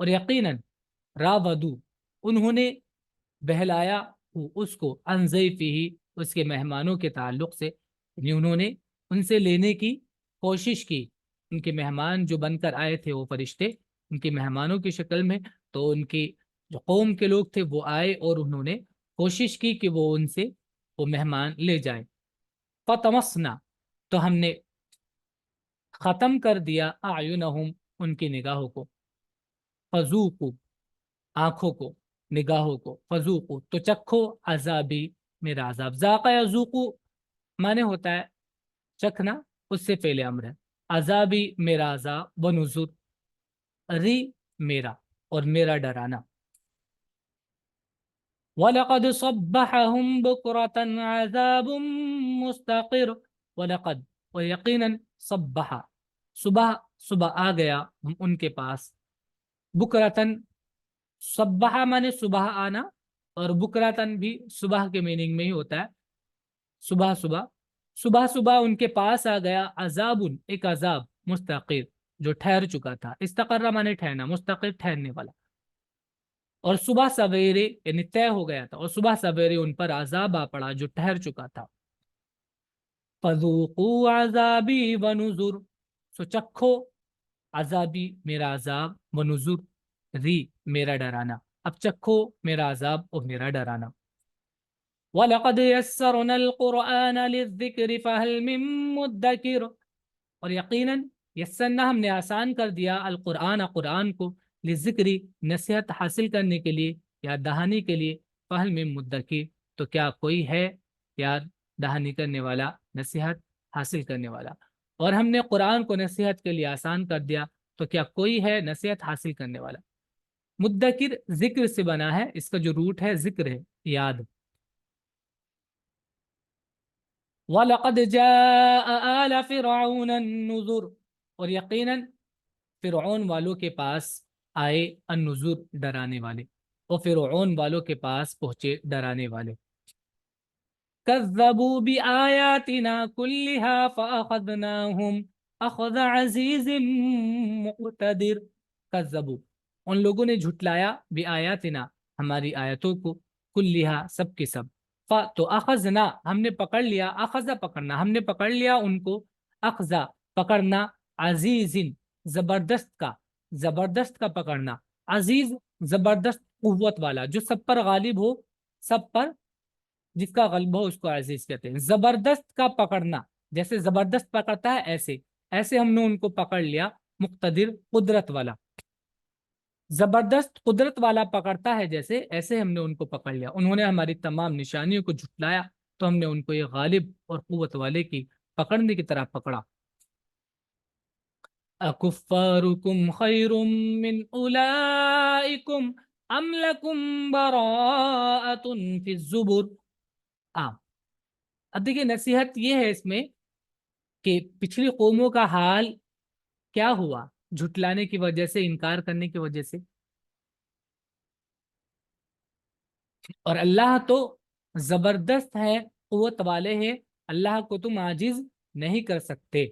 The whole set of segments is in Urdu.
اور یقیناً راودو انہوں نے بہلایا اس کو عن ضیفہ اس کے مہمانوں کے تعلق سے، یعنی انہوں نے ان سے لینے کی کوشش کی، ان کے مہمان جو بن کر آئے تھے وہ فرشتے ان کے مہمانوں کی شکل میں، تو ان کی جو قوم کے لوگ تھے وہ آئے اور انہوں نے کوشش کی کہ وہ ان سے وہ مہمان لے جائیں۔ فطمسنا تو ہم نے ختم کر دیا اعینہم ان کی نگاہوں کو، فذوقوا آنکھوں کو، نگاہوں کو، فذوقوا تو چکھو عذابی میرا عذاب۔ ذاق یذوقو معنی ہوتا ہے چکھنا، اس سے پہلے امر ہے، عذابی میرا عذاب، ونذر ری میرا اور میرا ڈرانا۔ وَلَقَدْ صَبَّحَهُمْ بُكْرَةً عَذَابٌ مُسْتَقِرٌ وَلَقَدْ اور یقیناً صبح صبح صبح آ گیا ان کے پاس، بکرتن صبح مانے صبح آنا، اور بکرتن بھی صبح کے میننگ میں ہی ہوتا ہے، صبح صبح صبح صبح ان کے پاس آ گیا عذاب ایک عذاب مستقر جو ٹھہر چکا تھا، استقرہ مانے ٹھہرنا، مستقر ٹھہرنے والا، اور صبح سویرے یعنی طے ہو گیا تھا، اور صبح سویرے ان پر عذاب آ پڑا جو ٹھہر چکا تھا۔ فذوقوا عذابی ونذر سو چکھو عذابی میرا عذاب، ونذر ری میرا ڈرانا، اب چکھو میرا عذاب اور میرا ڈرانا۔ وَلَقَدْ يَسَّرْنَا الْقُرْآنَ لِلذِّكْرِ فَهَلْ مِن مُدَّكِرٍ اور یقیناً یسرنا ہم نے آسان کر دیا القرآن قرآن کو، للذکری نصیحت حاصل کرنے کے لیے، یاد دہانی کے لیے، فہل میں مدکر تو کیا کوئی ہے یاد دہانی کرنے والا، نصیحت حاصل کرنے والا، اور ہم نے قرآن کو نصیحت کے لیے آسان کر دیا تو کیا کوئی ہے نصیحت حاصل کرنے والا۔ مدکر ذکر سے بنا ہے، اس کا جو روٹ ہے ذکر ہے، یاد۔ وَلَقَدْ جَاءَ آلَ فِرْعَوْنَ النُّذُرُ اور یقیناً فرعون والوں کے پاس آئے النذر ڈرانے والے، اور فرعون والوں کے پاس پہنچے ڈرانے والے۔ كَذَّبُوا بِآيَاتِنَا كُلِّهَا فَأَخَذْنَاهُمْ أَخْذَ عَزِيزٍ مُقْتَدِرٍ كَذَّبُوا ان لوگوں نے جھٹلایا بِآيَاتِنَا ہماری آیتوں کو، کلھا سب کے سب، تو اخذنا ہم نے پکڑ لیا، اخذ پکڑنا، ہم نے پکڑ لیا ان کو، اخذ پکڑنا، عزیز زبردست کا، زبردست کا پکڑنا، عزیز زبردست قوت والا، جو سب پر غالب ہو، سب پر جس کا غلبہ ہو اس کو عزیز کہتے ہیں۔ زبردست کا پکڑنا، جیسے زبردست پکڑتا ہے ایسے ایسے ہم نے ان کو پکڑ لیا، مقتدر قدرت والا، زبردست قدرت والا پکڑتا ہے جیسے، ایسے ہم نے ان کو پکڑ لیا۔ انہوں نے ہماری تمام نشانیوں کو جھٹلایا تو ہم نے ان کو یہ غالب اور قوت والے کی پکڑنے کی طرح پکڑا۔ اکفارکم خیر من اولئکم ام لکم براءۃ فی الزبر۔ اب دیکھیے نصیحت یہ ہے اس میں کہ پچھلی قوموں کا حال کیا ہوا جھٹلانے کی وجہ سے، انکار کرنے کی وجہ سے، اور اللہ تو زبردست ہے، قوت والے ہیں، اللہ کو تم عاجز نہیں کر سکتے۔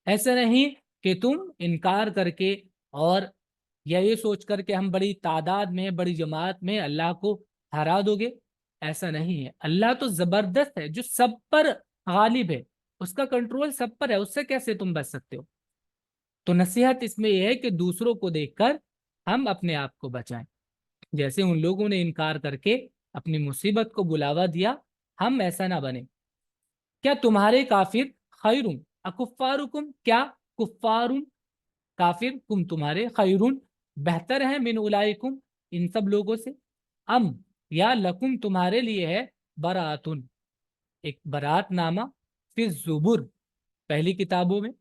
ایسا نہیں کہ تم انکار کر کے اور یا یہ سوچ کر کہ ہم بڑی تعداد میں، بڑی جماعت میں اللہ کو ہرا دو گے، ایسا نہیں ہے۔ اللہ تو زبردست ہے جو سب پر غالب ہے، اس کا کنٹرول سب پر ہے، اس سے کیسے تم بچ سکتے ہو؟ تو نصیحت اس میں یہ ہے کہ دوسروں کو دیکھ کر ہم اپنے آپ کو بچائیں، جیسے ان لوگوں نے انکار کر کے اپنی مصیبت کو بلاوا دیا، ہم ایسا نہ بنے۔ کیا تمہارے کافر خیرون اکفارکم کیا کفارون کافر کم تمہارے خیرون بہتر ہیں من اولائکم ان سب لوگوں سے، ام یا لکم تمہارے لیے ہے براتن ایک برات نامہ، فی الزبر پہلی کتابوں میں،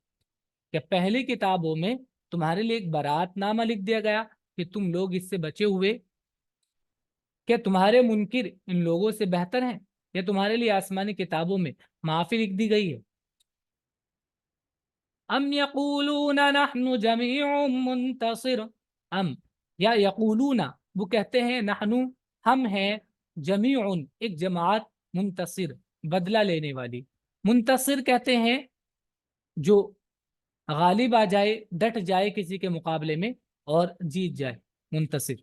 کہ پہلی کتابوں میں تمہارے لیے ایک برات نامہ لکھ دیا گیا کہ تم لوگ اس سے بچے ہوئے، کہ تمہارے منکر ان لوگوں سے بہتر ہیں، یا تمہارے لیے آسمانی کتابوں میں معافی لکھ دی گئی ہے۔ ام یقولون نحن جمیع منتصر ام یا یقولون وہ کہتے ہیں نحن ہم ہیں جمیع ایک جماعت منتصر بدلہ لینے والی، منتصر کہتے ہیں جو غالب آ جائے، ڈٹ جائے کسی کے مقابلے میں اور جیت جائے، منتصر.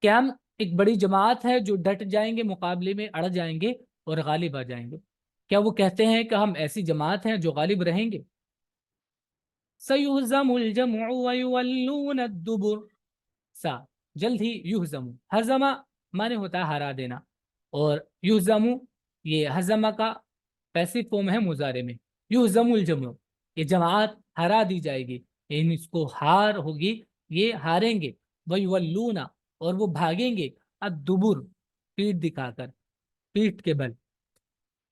کیا ہم ایک بڑی جماعت ہے جو ڈٹ جائیں گے مقابلے میں، اڑ جائیں گے اور غالب آ جائیں گے؟ کیا وہ کہتے ہیں کہ ہم ایسی جماعت ہیں جو غالب رہیں گے؟ سَيُهْزَمُ الْجَمْعُ وَيُوَلُّونَ الدُّبُرَ. سا جلد ہی، یہزم، ہزمہ مانے ہوتا ہے ہرا دینا، اور یہزم یہ ہزمہ کا پیسو فارم ہے مضارع میں. یہزم الجمع، یہ جماعت ہرا دی جائے گی، یعنی اس کو ہار ہوگی، یہ ہاریں گے. وَيُوَلُّونَ، اور وہ بھاگیں گے، الدبر، پیٹھ دکھا کر، پیٹھ کے بل.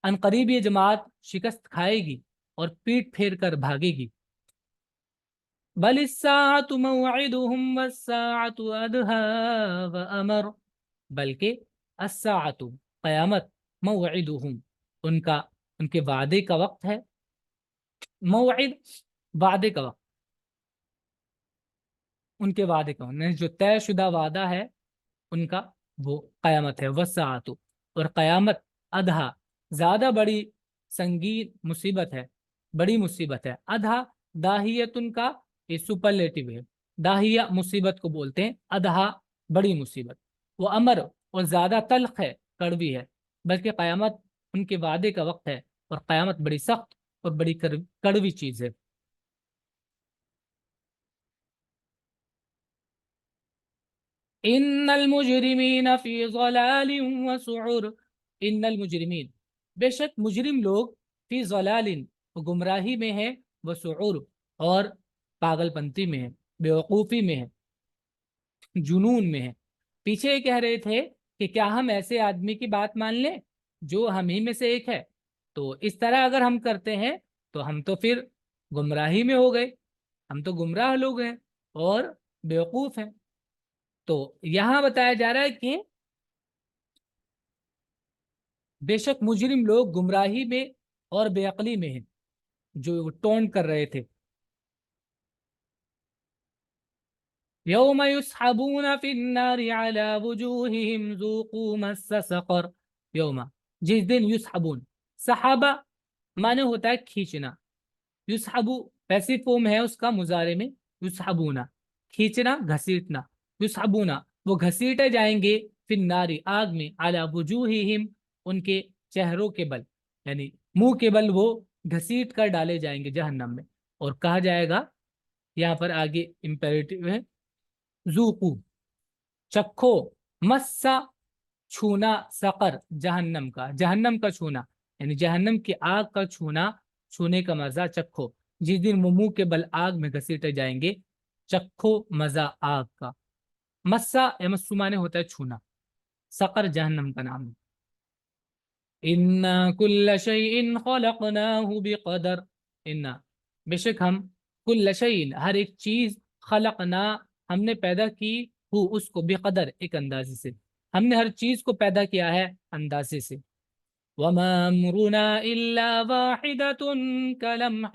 ان قریب یہ جماعت شکست کھائے گی اور پیٹھ پھیر کر بھاگے گی. بل الساعة موعدهم والساعة أدهى وأمر، بلکہ الساعة قیامت، موعدهم ان کے وعدے کا وقت ہے. موعد وعدے کا وقت، ان کے وعدے کا وقت جو طے شدہ وعدہ ہے ان کا، وہ قیامت ہے. والساعة، اور قیامت، ادھا زیادہ بڑی سنگین مصیبت ہے، بڑی مصیبت ہے. ادھا داہیت ان کا یہ سپرلیٹو ہے، داہیہ مصیبت کو بولتے ہیں، ادھا بڑی مصیبت. وہ امر، اور زیادہ تلخ ہے، کڑوی ہے. بلکہ قیامت ان کے وعدے کا وقت ہے، اور قیامت بڑی سخت اور بڑی کڑوی چیز ہے. ان المجرمین فی ضلال وسعر. ان المجرمین، بے شک مجرم لوگ، فی ضلال، گمراہی میں ہے، وسعر، اور پاگل پنتی میں ہے، بیوقوفی میں ہے، جنون میں ہے. پیچھے یہ کہہ رہے تھے کہ کیا ہم ایسے آدمی کی بات مان لیں جو ہم ہی میں سے ایک ہے؟ تو اس طرح اگر ہم کرتے ہیں تو ہم تو پھر گمراہی میں ہو گئے، ہم تو گمراہ لوگ ہیں اور بیوقوف ہیں. تو یہاں بتایا جا رہا ہے کہ بے شک مجرم لوگ گمراہی میں اور بے عقلی میں ہیں، جو ٹونٹ کر رہے تھے. یوم یسحبون فی النار علی وجوہہم ذوقوا مس سقر. یوم، جس دن، یسحبون، صحابہ مانے ہوتا ہے کھینچنا. یسحبو پیسو فارم ہے اس کا مضارع میں، یسحبونا کھینچنا، گھسیٹنا. یسحبونا وہ گھسیٹے جائیں گے، فی النار آگ میں، علی وجوہہم ان کے چہروں کے بل، یعنی منہ کے بل وہ گھسیٹ کر ڈالے جائیں گے جہنم میں. اور کہا جائے گا، یہاں پر آگے امپیریٹو ہے، ذوقو چکھو، مسا چھونا، سقر جہنم کا، جہنم کا چھونا، یعنی جہنم کی آگ کا چھونا، چھونے کا مزہ چکھو. جس دن وہ منہ کے بل آگ میں گھسیٹے جائیں گے، چکھو مزہ آگ کا. مسا یمسو مانے ہوتا ہے چھونا، سقر جہنم کا نام ہے. انا کل شیء خلقناہ بقدر. انا بے شک ہم، کل شیء ہر ایک چیز، خلقنا ہم نے پیدا کی، ہو اس کو، بقدر ایک اندازے سے، ہم نے ہر چیز کو پیدا کیا ہے اندازے سے. وما امرنا الا واحدة كلمح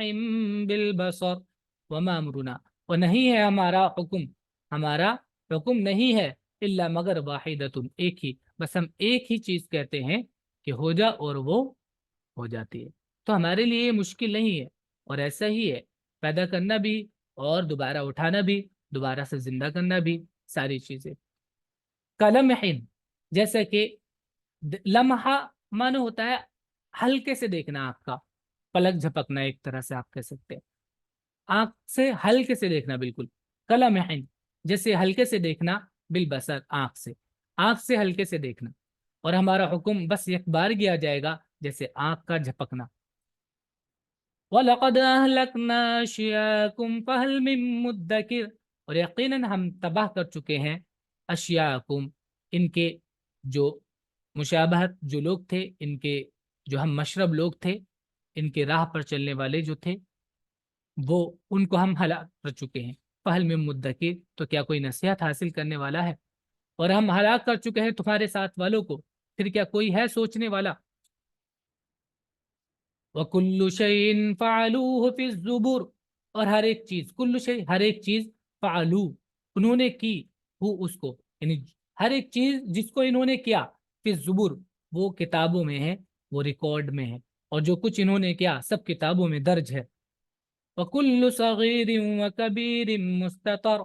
بالبصر. وما امرنا، اور نہیں ہے ہمارا حکم، ہمارا حکم نہیں ہے، الا مگر واحدۃ ایک ہی، بس ہم ایک ہی چیز کہتے ہیں کہ ہو جا اور وہ ہو جاتی ہے. تو ہمارے لیے یہ مشکل نہیں ہے، اور ایسا ہی ہے پیدا کرنا بھی، اور دوبارہ اٹھانا بھی، دوبارہ سے زندہ کرنا بھی، ساری چیزیں. کلمح، جیسا کہ لمحہ مانا ہوتا ہے ہلکے سے دیکھنا، آنکھ کا پلک جھپکنا، ایک طرح سے آپ کہہ سکتے ہیں، آنکھ سے ہلکے سے دیکھنا بالکل. کلمح جیسے ہلکے سے دیکھنا، بالبصر آنکھ سے، آنکھ سے ہلکے سے دیکھنا. اور ہمارا حکم بس ایک بار کیا جائے گا، جیسے آنکھ کا جھپکنا. وَلَقَدْ أَهْلَكْنَا أَشْيَاءَكُمْ فَهَلْ مِن مُدَّكِرٍ. اور یقیناً ہم تباہ کر چکے ہیں، اشیاءکم ان کے جو مشابہت جو لوگ تھے، ان کے جو ہم مشرب لوگ تھے، ان کے راہ پر چلنے والے جو تھے، وہ ان کو ہم ہلاک کر چکے ہیں. فہل میں مدکر، تو کیا کوئی نصیحت حاصل کرنے والا ہے؟ اور ہم ہلاک کر چکے ہیں تمہارے ساتھ والوں کو، پھر کیا کوئی ہے سوچنے والا؟ وَكُلُّ شَيْءٍ فَعَلُوهُ فِي الزُّبُرِ. اور ہر ایک چیز، کل شیء ہر ایک چیز، فعلو انہوں نے کی، وہ اس کو، یعنی ہر ایک چیز جس کو انہوں نے کیا، فی الزبر وہ کتابوں میں ہے، وہ ریکارڈ میں ہے، اور جو کچھ انہوں نے کیا سب کتابوں میں درج ہے. وَكُلُّ صَغِيرٍ وَكَبِيرٍ مُسْتَطَرٍ.